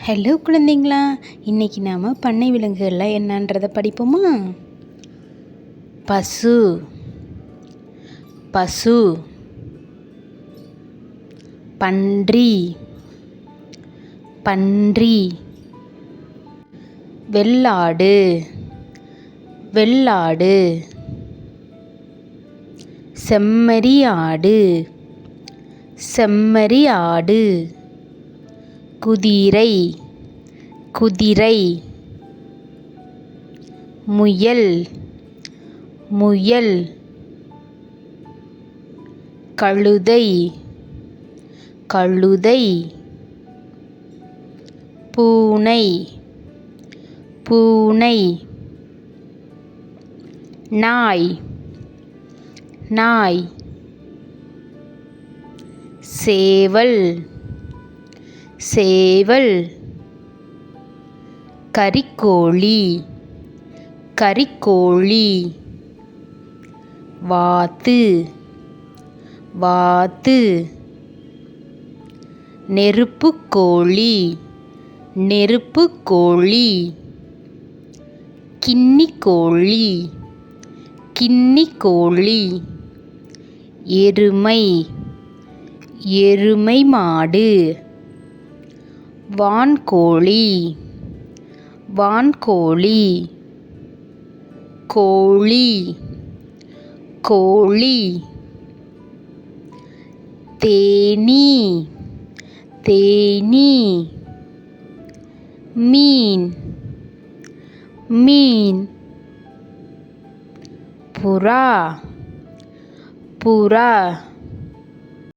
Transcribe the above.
Hello குழந்தைங்களா, இன்றைக்கி நாம் பண்ணை விலங்குகளில் என்னன்றதை படிப்போமா? பசு, பசு. பன்றி, பன்றி. வெள்ளாடு, வெள்ளாடு. செம்மறி ஆடு, செம்மறி ஆடு. குதிரை, குதிரை. முயல், முயல். கழுதை, கழுதை. பூனை, பூனை. நாய், நாய். சேவல், சேவல். கரிக்கோழி, கரிக்கோழி. வாத்து, வாத்து. நெருப்புக்கோழி, நெருப்புக்கோழி. கின்னிக்கோழி, கின்னிக்கோழி. எருமை, எருமை மாடு. வான்கோழி, வான்கோழி. கோழி, கோழி. தேனீ, தேனீ. மீன், மீன். புறா, புறா.